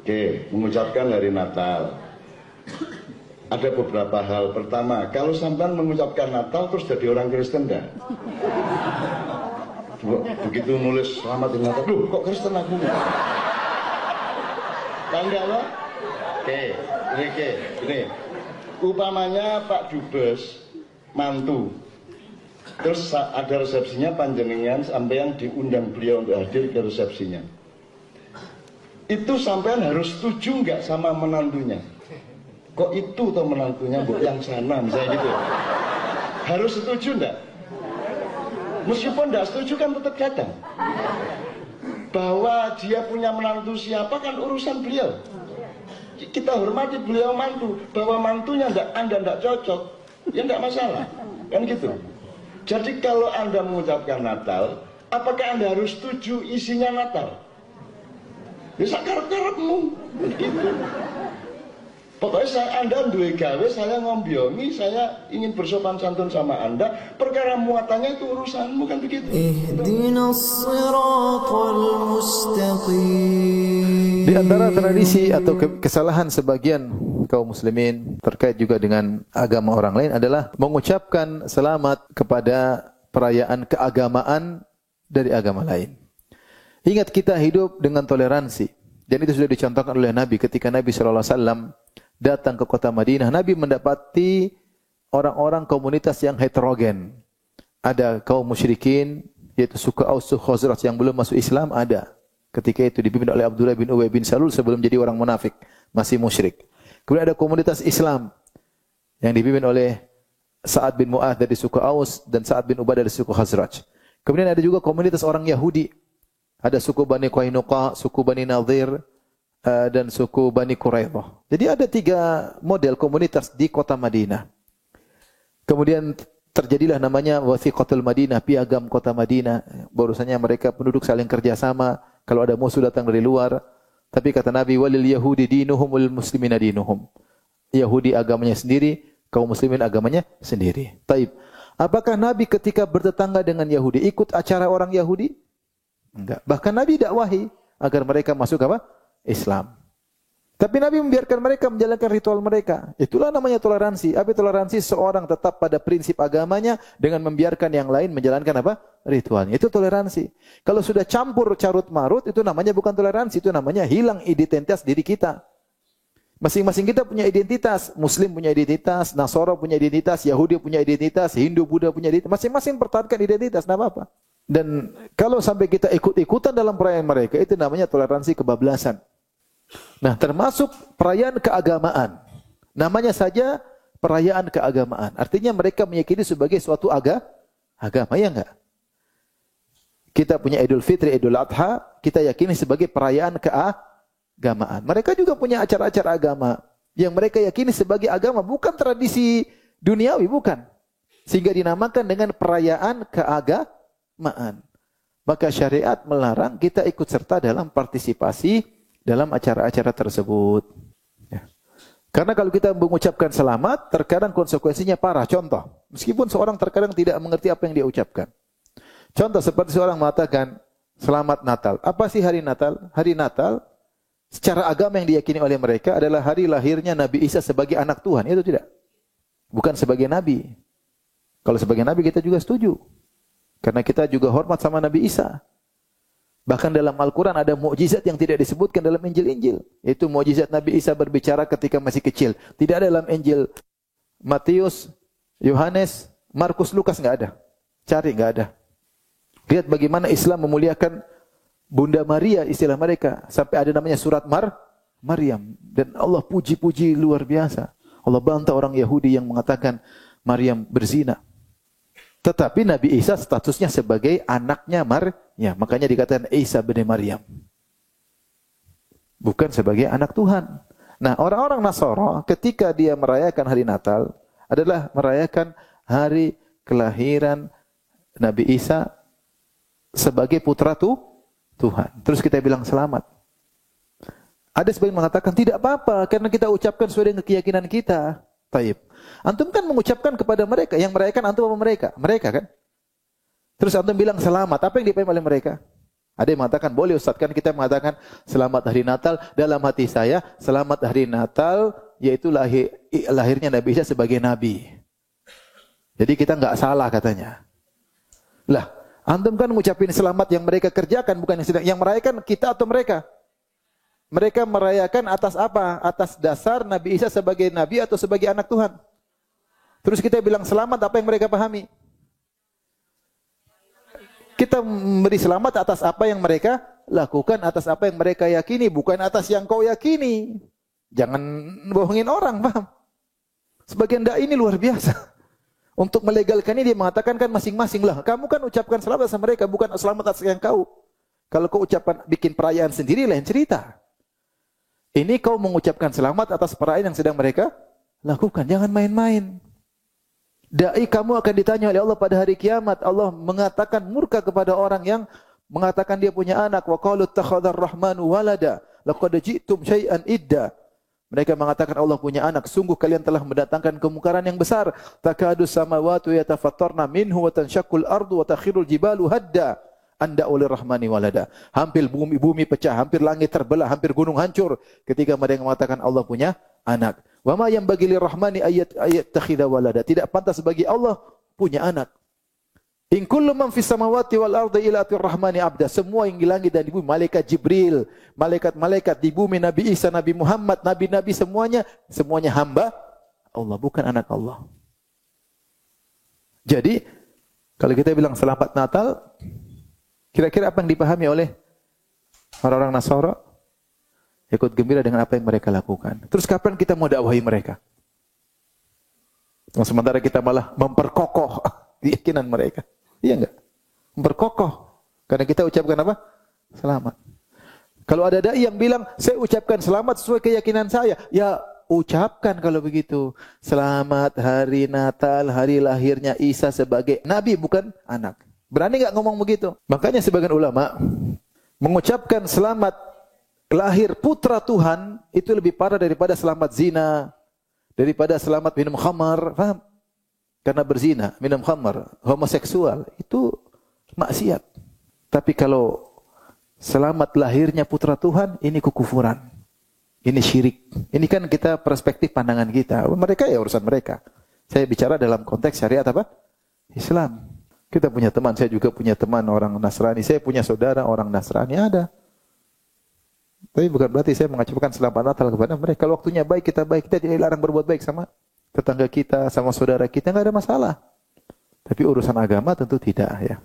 Oke, mengucapkan hari Natal. Ada beberapa hal. Pertama, kalau sampean mengucapkan Natal terus jadi orang Kristen enggak? Begitu nulis selamat hari Natal, loh kok Kristen aku? Tanda lo? Oke, ini. Upamanya Pak Dubes mantu. Terus ada resepsinya, panjenengan sampean diundang beliau untuk hadir ke resepsinya. Itu sampean harus setuju nggak sama menantunya? Kok itu toh menantunya, bu yang sana misalnya gitu. Harus setuju nggak? Meskipun nggak setuju kan tetap datang. Bahwa dia punya menantu siapa kan urusan beliau. Kita hormati beliau mantu. Bahwa mantunya Anda nggak cocok, ya nggak masalah. Kan gitu. Jadi kalau Anda mengucapkan Natal, apakah Anda harus setuju isinya Natal? Bisa karep-karepmu, gitu. Pokoknya Anda duwe gawe, saya ngombiongi, saya ingin bersopan santun sama Anda. Perkara muatannya itu urusanmu, kan begitu. Di antara tradisi atau kesalahan sebagian kaum muslimin terkait juga dengan agama orang lain adalah mengucapkan selamat kepada perayaan keagamaan dari agama lain. Ingat, kita hidup dengan toleransi, dan itu sudah dicontohkan oleh Nabi ketika Nabi SAW datang ke kota Madinah. Nabi mendapati orang-orang komunitas yang heterogen. Ada kaum musyrikin, yaitu suku Aus, suku Khazraj yang belum masuk Islam, ada. Ketika itu dipimpin oleh Abdullah bin Ubay bin Salul sebelum jadi orang munafik, masih musyrik. Kemudian ada komunitas Islam yang dipimpin oleh Sa'ad bin Mu'adz dari suku Aus dan Sa'ad bin Ubadah dari suku Khazraj. Kemudian ada juga komunitas orang Yahudi. Ada suku Bani Qainuqa, suku Bani Nadhir, dan suku Bani Quraidah. Jadi ada 3 model komunitas di kota Madinah. Kemudian terjadilah namanya Wathiqatul Madinah, piagam kota Madinah. Bahwasanya mereka penduduk saling kerjasama kalau ada musuh datang dari luar. Tapi kata Nabi, walil Yahudi dinuhum wal muslimina dinuhum. Yahudi agamanya sendiri, kaum muslimin agamanya sendiri. Taib. Apakah Nabi ketika bertetangga dengan Yahudi ikut acara orang Yahudi? Enggak. Bahkan Nabi dakwahi agar mereka masuk apa? Islam. Tapi Nabi membiarkan mereka menjalankan ritual mereka. Itulah namanya toleransi. Apa toleransi? Seorang tetap pada prinsip agamanya dengan membiarkan yang lain menjalankan apa? Ritualnya. Itu toleransi. Kalau sudah campur carut marut, itu namanya bukan toleransi. Itu namanya hilang identitas diri kita. Masing-masing kita punya identitas. Muslim punya identitas, Nasara punya identitas, Yahudi punya identitas, Hindu, Buddha punya identitas. Masing-masing pertahankan identitas, tidak apa-apa. Dan kalau sampai kita ikut-ikutan dalam perayaan mereka, itu namanya toleransi kebablasan. Nah, termasuk perayaan keagamaan. Namanya saja perayaan keagamaan. Artinya mereka meyakini sebagai suatu agama, ya enggak? Kita punya Idul Fitri, Idul Adha, kita yakini sebagai perayaan keagamaan. Mereka juga punya acara-acara agama yang mereka yakini sebagai agama, bukan tradisi duniawi, bukan. Sehingga dinamakan dengan perayaan keagamaan. Maka syariat melarang kita ikut serta dalam partisipasi dalam acara-acara tersebut. Ya. Karena kalau kita mengucapkan selamat, terkadang konsekuensinya parah. Contoh, meskipun seorang terkadang tidak mengerti apa yang dia ucapkan. Contoh seperti seorang mengatakan, selamat Natal. Apa sih hari Natal? Hari Natal, secara agama yang diyakini oleh mereka adalah hari lahirnya Nabi Isa sebagai anak Tuhan. Itu tidak. Bukan sebagai Nabi. Kalau sebagai Nabi kita juga setuju. Karena kita juga hormat sama Nabi Isa. Bahkan dalam Al-Quran ada mukjizat yang tidak disebutkan dalam Injil-Injil. Yaitu mukjizat Nabi Isa berbicara ketika masih kecil. Tidak ada dalam Injil Matius, Yohanes, Markus, Lukas, enggak ada. Cari, enggak ada. Lihat bagaimana Islam memuliakan Bunda Maria, istilah mereka. Sampai ada namanya surat Maryam. Dan Allah puji-puji luar biasa. Allah bantah orang Yahudi yang mengatakan Maryam berzina. Tetapi Nabi Isa statusnya sebagai anaknya Maryam. Makanya dikatakan Isa bin Maryam. Bukan sebagai anak Tuhan. Nah, orang-orang Nasara ketika dia merayakan hari Natal adalah merayakan hari kelahiran Nabi Isa sebagai putra Tuhan. Terus kita bilang selamat. Ada sebagian mengatakan tidak apa-apa karena kita ucapkan sesuai dengan keyakinan kita. Taib. Antum kan mengucapkan kepada mereka, yang merayakan antum apa mereka? Mereka kan? Terus antum bilang selamat, apa yang dipahami oleh mereka? Ada yang mengatakan, boleh Ustaz, kan kita mengatakan selamat hari Natal, dalam hati saya selamat hari Natal yaitu lahirnya Nabi Isa sebagai nabi. Jadi kita enggak salah katanya. Lah, antum kan mengucapin selamat yang mereka kerjakan, bukan yang merayakan kita atau mereka. Mereka merayakan atas apa? Atas dasar Nabi Isa sebagai nabi atau sebagai anak Tuhan. Terus kita bilang selamat, apa yang mereka pahami? Kita memberi selamat atas apa yang mereka lakukan, atas apa yang mereka yakini, bukan atas yang kau yakini. Jangan bohongin orang, paham? Sebagian dai ini luar biasa. Untuk melegalkan ini dia mengatakan kan masing-masing lah. Kamu kan ucapkan selamat atas mereka, bukan selamat atas yang kau. Kalau kau ucapkan bikin perayaan sendiri lain cerita. Ini kau mengucapkan selamat atas perayaan yang sedang mereka lakukan. Jangan main-main. Dai kamu akan ditanya oleh Allah pada hari kiamat. Allah mengatakan murka kepada orang yang mengatakan dia punya anak. Wa qalu ittakhadhar rahmanu walada laqad ji'tum syai'an idda. Mereka mengatakan Allah punya anak. Sungguh kalian telah mendatangkan kemungkaran yang besar. Takadu samawati yatafattarna minhu wa tanshaqqul ardu wa takhirul jibalu hadda. Anda oleh rahmani walada. Hampir bumi pecah, hampir langit terbelah, hampir gunung hancur ketika mereka mengatakan Allah punya anak. Wa ma yanbaghi lirrahmani ayat takhidha walada. Tidak pantas bagi Allah punya anak. In kullu man fis samawati wal ardi ila rahmani abda. Semua yang di langit dan di bumi, malaikat Jibril, malaikat-malaikat di bumi, Nabi Isa, Nabi Muhammad, nabi-nabi semuanya hamba Allah, bukan anak Allah. Jadi kalau kita bilang selamat Natal, kira-kira apa yang dipahami oleh orang-orang Nasara? Ikut gembira dengan apa yang mereka lakukan. Terus kapan kita mau dakwahi mereka? Sementara kita malah memperkokoh keyakinan mereka. Iya enggak? Memperkokoh. Karena kita ucapkan apa? Selamat. Kalau ada dai yang bilang, saya ucapkan selamat sesuai keyakinan saya. Ya ucapkan kalau begitu. Selamat hari Natal, hari lahirnya Isa sebagai nabi, bukan anak. Berani enggak ngomong begitu? Makanya sebagian ulama mengucapkan selamat lahir putra Tuhan itu lebih parah daripada selamat zina, daripada selamat minum khamar, paham? Karena berzina, minum khamar, homoseksual, itu maksiat. Tapi kalau selamat lahirnya putra Tuhan, ini kekufuran. Ini syirik. Ini kan kita perspektif pandangan kita. Mereka ya urusan mereka. Saya bicara dalam konteks syariat apa? Islam. Kita punya teman, saya juga punya teman orang Nasrani. Saya punya saudara orang Nasrani, ada. Tapi bukan berarti saya mengucapkan selamat Natal kepada mereka. Kalau waktunya baik, kita tidak dilarang berbuat baik sama tetangga kita, sama saudara kita, enggak ada masalah. Tapi urusan agama tentu tidak ya.